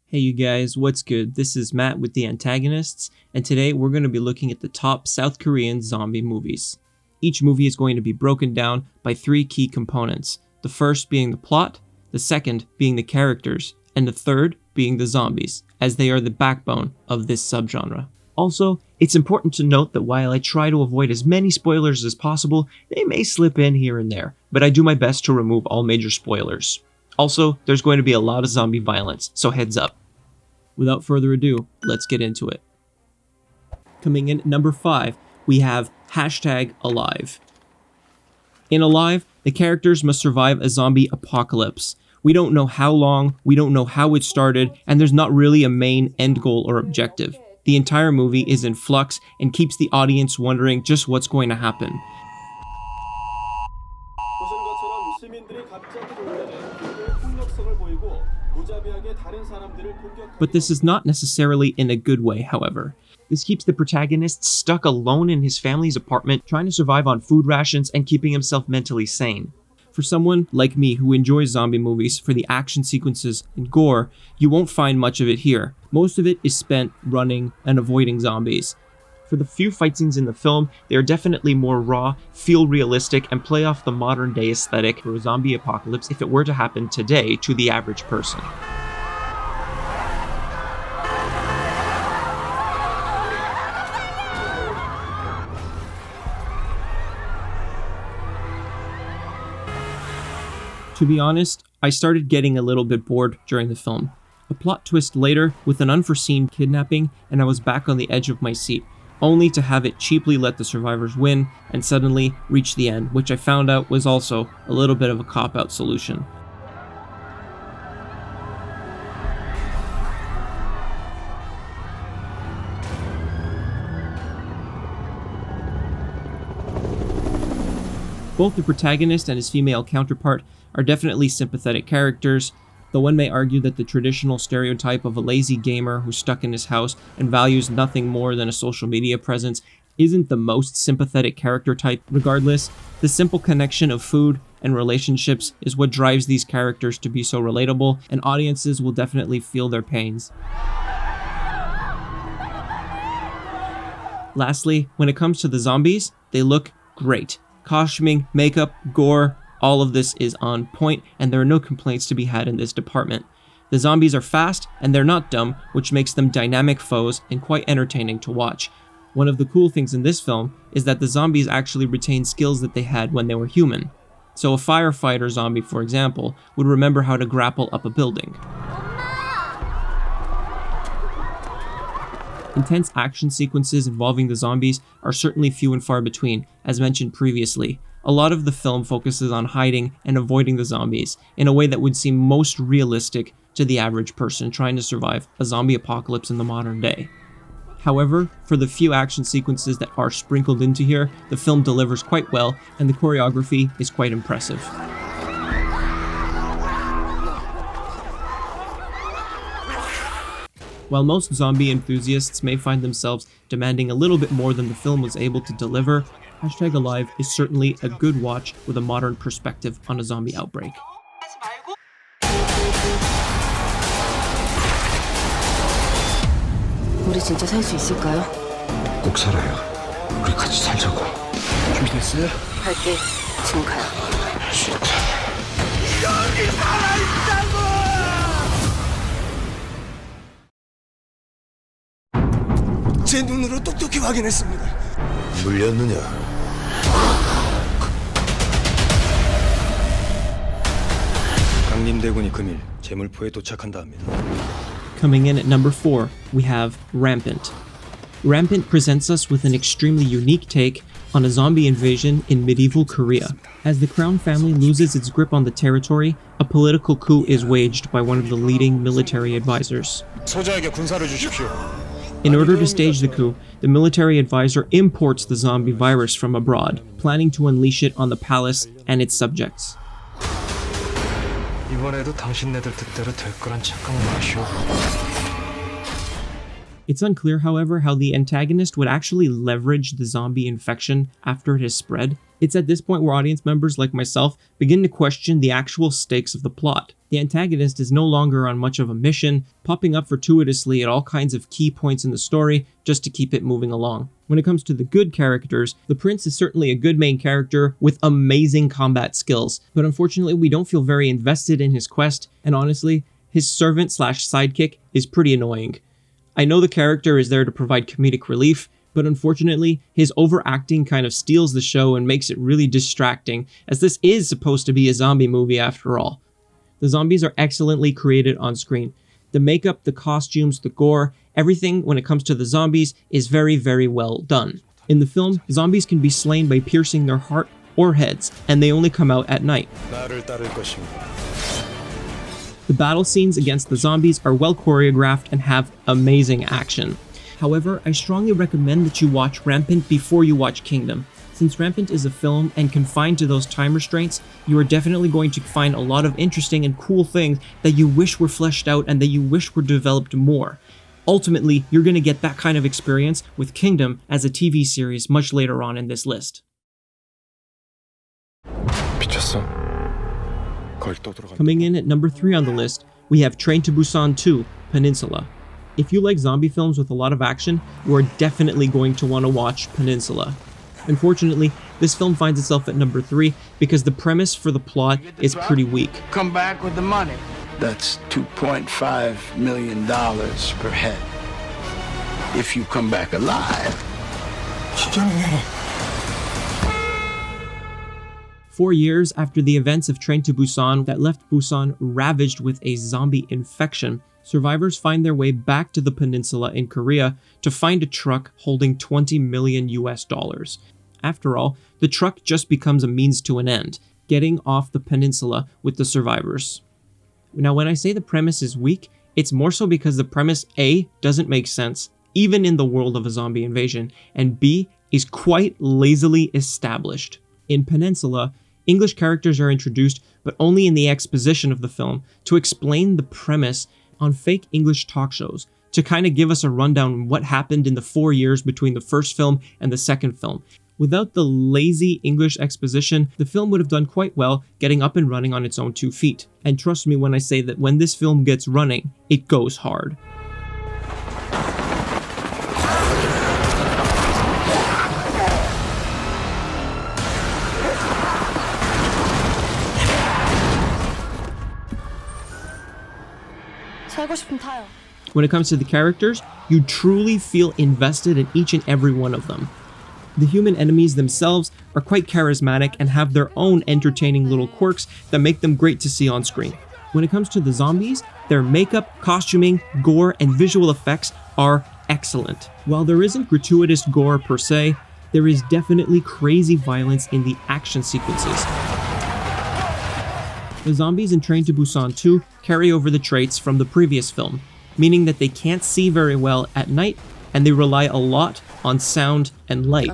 Hey you guys, what's good? This is Matt with the Antagonists, and today we're going to be looking at the top South Korean zombie movies. Each movie is going to be broken down by three key components, the first being the plot, the second being the characters, and the third being the zombies, as they are the backbone of this subgenre. Also, it's important to note that while I try to avoid as many spoilers as possible, they may slip in here and there, but I do my best to remove all major spoilers. Also, there's going to be a lot of zombie violence, so heads up. Without further ado, let's get into it. Coming in at number 5, we have #Alive. In Alive, the characters must survive a zombie apocalypse. We don't know how long, we don't know how it started, and there's not really a main end goal or objective. The entire movie is in flux and keeps the audience wondering just what's going to happen. But this is not necessarily in a good way, however. This keeps the protagonist stuck alone in his family's apartment, trying to survive on food rations and keeping himself mentally sane. For someone like me who enjoys zombie movies for the action sequences and gore, you won't find much of it here. Most of it is spent running and avoiding zombies. For the few fight scenes in the film, they are definitely more raw, feel realistic, and play off the modern day aesthetic for a zombie apocalypse if it were to happen today to the average person. To be honest, I started getting a little bit bored during the film. A plot twist later with an unforeseen kidnapping, and I was back on the edge of my seat, only to have it cheaply let the survivors win and suddenly reach the end, which I found out was also a little bit of a cop-out solution. Both the protagonist and his female counterpart are definitely sympathetic characters, though one may argue that the traditional stereotype of a lazy gamer who's stuck in his house and values nothing more than a social media presence isn't the most sympathetic character type. Regardless, the simple connection of food and relationships is what drives these characters to be so relatable, and audiences will definitely feel their pains. Lastly, when it comes to the zombies, they look great. Costuming, makeup, gore, all of this is on point, and there are no complaints to be had in this department. The zombies are fast, and they're not dumb, which makes them dynamic foes and quite entertaining to watch. One of the cool things in this film is that the zombies actually retain skills that they had when they were human. So a firefighter zombie, for example, would remember how to grapple up a building. Intense action sequences involving the zombies are certainly few and far between, as mentioned previously. A lot of the film focuses on hiding and avoiding the zombies in a way that would seem most realistic to the average person trying to survive a zombie apocalypse in the modern day. However, for the few action sequences that are sprinkled into here, the film delivers quite well and the choreography is quite impressive. While most zombie enthusiasts may find themselves demanding a little bit more than the film was able to deliver, #Alive is certainly a good watch with a modern perspective on a zombie outbreak. 우리 진짜 살 수 있을까요? 꼭 살아요. 우리 같이 살자고. 준비됐어요? 갈게. 지금 가요. 여기 살아있다고! 제 눈으로 똑똑히 확인했습니다. 물렸느냐? 강림 대군이 금일 제물포에 도착한다 합니다. Coming in at number 4, we have Rampant. Rampant presents us with an extremely unique take on a zombie invasion in medieval Korea. As the Crown family loses its grip on the territory, a political coup is waged by one of the leading military advisors. 소자에게 군사를 주십시오. In order to stage the coup, the military advisor imports the zombie virus from abroad, planning to unleash it on the palace and its subjects. 이번에도 당신네들 뜻대로 될 거란 착각은 마시오. It's unclear, however, how the antagonist would actually leverage the zombie infection after it has spread. It's at this point where audience members like myself begin to question the actual stakes of the plot. The antagonist is no longer on much of a mission, popping up fortuitously at all kinds of key points in the story just to keep it moving along. When it comes to the good characters, the prince is certainly a good main character with amazing combat skills, but unfortunately we don't feel very invested in his quest, and honestly, his servant/sidekick is pretty annoying. I know the character is there to provide comedic relief, but unfortunately, his overacting kind of steals the show and makes it really distracting, as this is supposed to be a zombie movie after all. The zombies are excellently created on screen. The makeup, the costumes, the gore, everything when it comes to the zombies is very, very well done. In the film, zombies can be slain by piercing their heart or heads, and they only come out at night. The battle scenes against the zombies are well choreographed and have amazing action. However, I strongly recommend that you watch Rampant before you watch Kingdom. Since Rampant is a film and confined to those time restraints, you are definitely going to find a lot of interesting and cool things that you wish were fleshed out and that you wish were developed more. Ultimately, you're going to get that kind of experience with Kingdom as a TV series much later on in this list. Coming in at number 3 on the list, we have Train to Busan 2, Peninsula. If you like zombie films with a lot of action, you are definitely going to want to watch Peninsula. Unfortunately, this film finds itself at number 3 because the premise for the plot is pretty weak. Come back with the money. That's $2.5 million per head. If you come back alive. 4 years after the events of Train to Busan that left Busan ravaged with a zombie infection, survivors find their way back to the peninsula in Korea to find a truck holding $20 million. After all, the truck just becomes a means to an end, getting off the peninsula with the survivors. Now, when I say the premise is weak, it's more so because the premise A doesn't make sense, even in the world of a zombie invasion, and B is quite lazily established. In Peninsula, English characters are introduced, but only in the exposition of the film, to explain the premise on fake English talk shows, to kind of give us a rundown on what happened in the 4 years between the first film and the second film. Without the lazy English exposition, the film would have done quite well getting up and running on its own 2 feet. And trust me when I say that when this film gets running, it goes hard. When it comes to the characters, you truly feel invested in each and every one of them. The human enemies themselves are quite charismatic and have their own entertaining little quirks that make them great to see on screen. When it comes to the zombies, their makeup, costuming, gore, and visual effects are excellent. While there isn't gratuitous gore per se, there is definitely crazy violence in the action sequences. The zombies in Train to Busan 2 carry over the traits from the previous film, meaning that they can't see very well at night and they rely a lot on sound and light.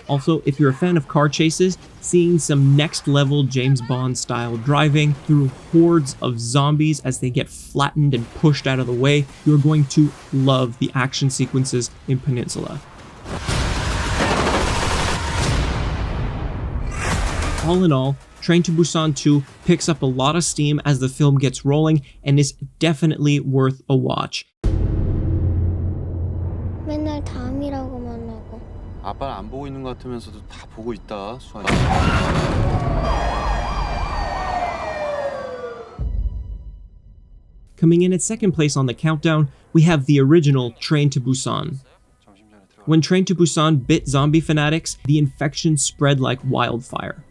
Also, if you're a fan of car chases, seeing some next level James Bond style driving through hordes of zombies as they get flattened and pushed out of the way, you're going to love the action sequences in Peninsula. All in all, Train to Busan 2 picks up a lot of steam as the film gets rolling and is definitely worth a watch. 맨날 다음이라고만 하고. 아빠는 안 보고 있는 것 같으면서도 다 보고 있다, 수환이. Coming in at second place on the countdown, we have the original Train to Busan. When Train to Busan bit zombie fanatics, the infection spread like wildfire.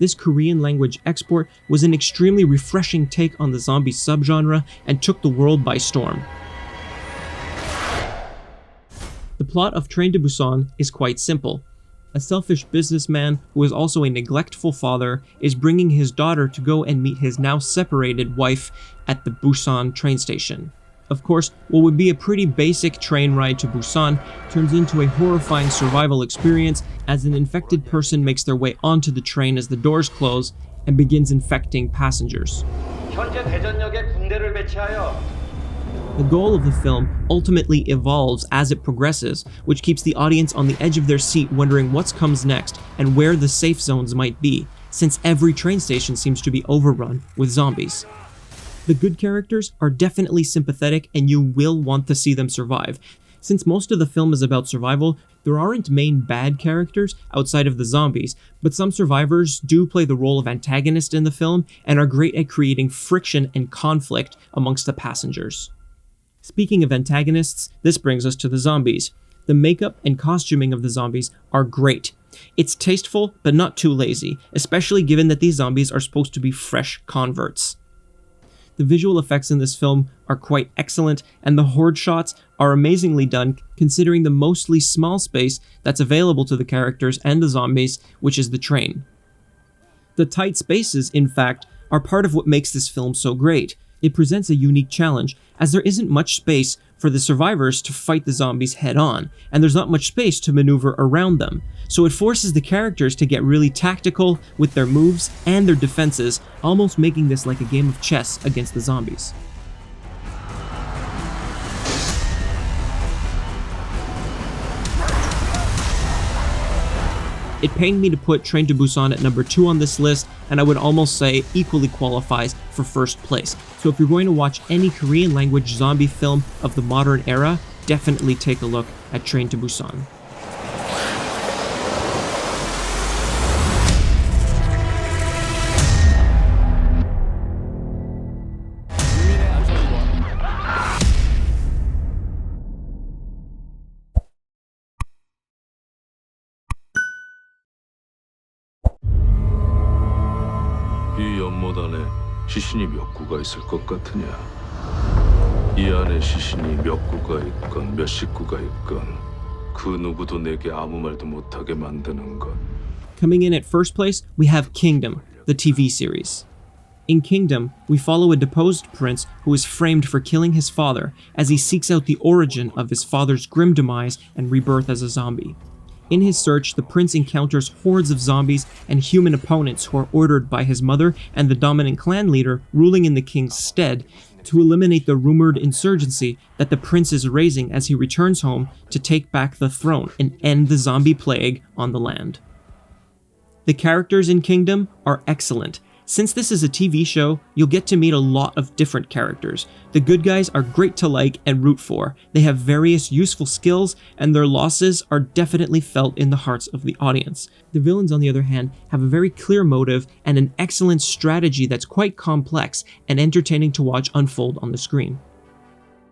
This Korean language export was an extremely refreshing take on the zombie subgenre and took the world by storm. The plot of Train to Busan is quite simple. A selfish businessman who is also a neglectful father is bringing his daughter to go and meet his now separated wife at the Busan train station. Of course, what would be a pretty basic train ride to Busan turns into a horrifying survival experience as an infected person makes their way onto the train as the doors close and begins infecting passengers. 현재 대전역에 군대를 배치하여 The goal of the film ultimately evolves as it progresses, which keeps the audience on the edge of their seat wondering what comes next and where the safe zones might be, since every train station seems to be overrun with zombies. The good characters are definitely sympathetic and you will want to see them survive. Since most of the film is about survival, there aren't main bad characters outside of the zombies, but some survivors do play the role of antagonist in the film and are great at creating friction and conflict amongst the passengers. Speaking of antagonists, this brings us to the zombies. The makeup and costuming of the zombies are great. It's tasteful, but not too lazy, especially given that these zombies are supposed to be fresh converts. The visual effects in this film are quite excellent, and the horde shots are amazingly done considering the mostly small space that's available to the characters and the zombies, which is the train. The tight spaces, in fact, are part of what makes this film so great. It presents a unique challenge, as there isn't much space for the survivors to fight the zombies head-on, and there's not much space to maneuver around them. So it forces the characters to get really tactical with their moves and their defenses, almost making this like a game of chess against the zombies. It pained me to put Train to Busan at number 2 on this list, and I would almost say equally qualifies for first place. So if you're going to watch any Korean language zombie film of the modern era, definitely take a look at Train to Busan. 이 연못 안에 시신이 몇 구가 있을 것 같으냐? 이 안에 시신이 몇 구가 있건 몇 식구가 있건 그 누구도 내게 아무 말도 못하게 만드는 것. Coming in at first place, we have Kingdom, the TV series. In Kingdom, we follow a deposed prince who is framed for killing his father as he seeks out the origin of his father's grim demise and rebirth as a zombie. In his search, the prince encounters hordes of zombies and human opponents who are ordered by his mother and the dominant clan leader ruling in the king's stead to eliminate the rumored insurgency that the prince is raising as he returns home to take back the throne and end the zombie plague on the land. The characters in Kingdom are excellent. Since this is a TV show, you'll get to meet a lot of different characters. The good guys are great to like and root for. They have various useful skills, and their losses are definitely felt in the hearts of the audience. The villains, on the other hand, have a very clear motive and an excellent strategy that's quite complex and entertaining to watch unfold on the screen.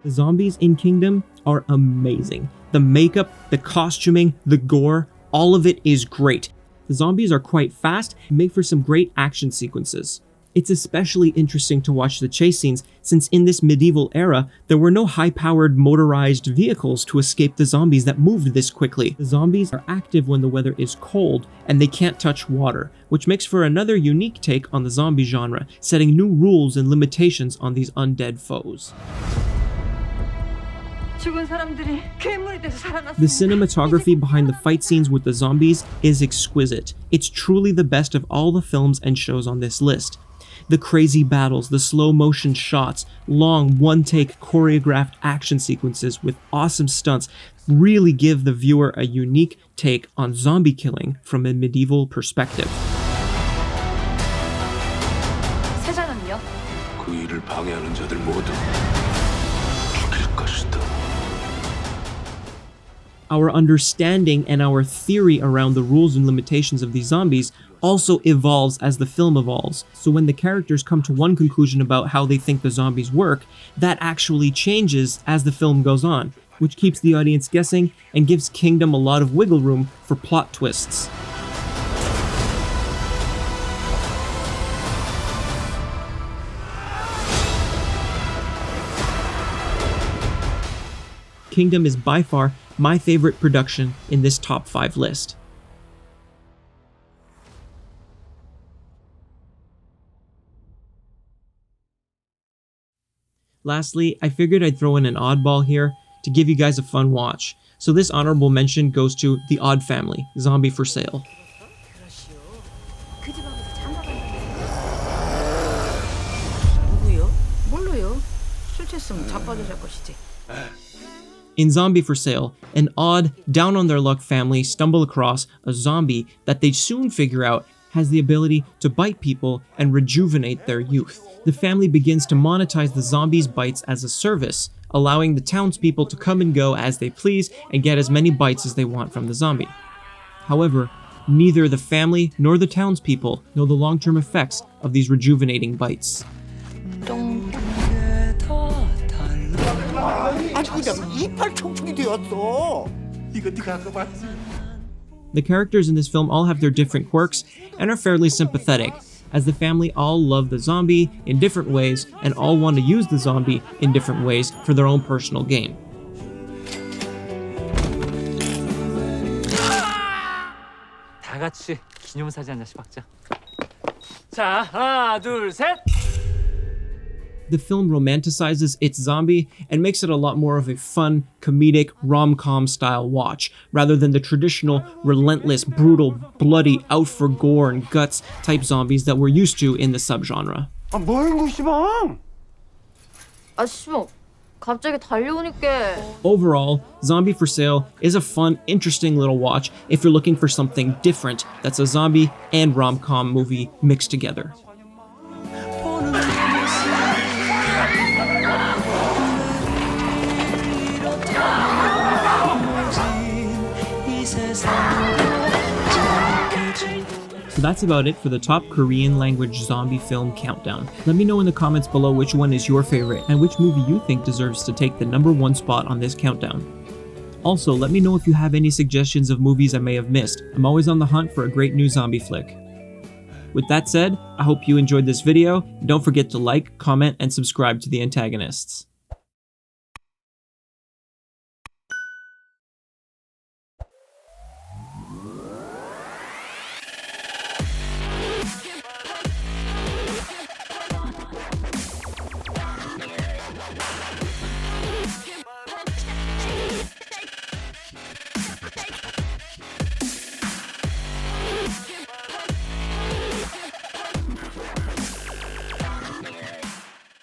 The zombies in Kingdom are amazing. The makeup, the costuming, the gore, all of it is great. The zombies are quite fast and make for some great action sequences. It's especially interesting to watch the chase scenes since in this medieval era, there were no high-powered motorized vehicles to escape the zombies that moved this quickly. The zombies are active when the weather is cold and they can't touch water, which makes for another unique take on the zombie genre, setting new rules and limitations on these undead foes. The cinematography behind the fight scenes with the zombies is exquisite. It's truly the best of all the films and shows on this list. The crazy battles, the slow motion shots, long one-take choreographed action sequences with awesome stunts really give the viewer a unique take on zombie killing from a medieval perspective. 그 일을 방해하는 자들 모두 죽일 것이다. Our understanding and our theory around the rules and limitations of these zombies also evolves as the film evolves. So when the characters come to one conclusion about how they think the zombies work, that actually changes as the film goes on, which keeps the audience guessing and gives Kingdom a lot of wiggle room for plot twists. Kingdom is by far my favorite production in this top 5 list. Lastly, I figured I'd throw in an oddball here to give you guys a fun watch. So this honorable mention goes to The Odd Family, Zombie for Sale. 자빠지실 것이지. In Zombie for Sale, an odd, down-on-their-luck family stumble across a zombie that they soon figure out has the ability to bite people and rejuvenate their youth. The family begins to monetize the zombie's bites as a service, allowing the townspeople to come and go as they please and get as many bites as they want from the zombie. However, neither the family nor the townspeople know the long-term effects of these rejuvenating bites. The characters in this film all have their different quirks and are fairly sympathetic, as the family all love the zombie in different ways and all want to use the zombie in different ways for their own personal gain. 다 같이 기념사진 한 장씩 박자. 자, 하나, 둘, 셋. The film romanticizes its zombie and makes it a lot more of a fun, comedic, rom-com style watch, rather than the traditional, relentless, brutal, bloody, out for gore and guts type zombies that we're used to in the subgenre. 갑자기 달려오니까. Overall, Zombie for Sale is a fun, interesting little watch if you're looking for something different that's a zombie and rom-com movie mixed together. So that's about it for the top Korean language zombie film countdown. Let me know in the comments below which one is your favorite and which movie you think deserves to take the #1 spot on this countdown. Also, let me know if you have any suggestions of movies I may have missed. I'm always on the hunt for a great new zombie flick. With that said, I hope you enjoyed this video. Don't forget to like, comment, and subscribe to the Antagonists.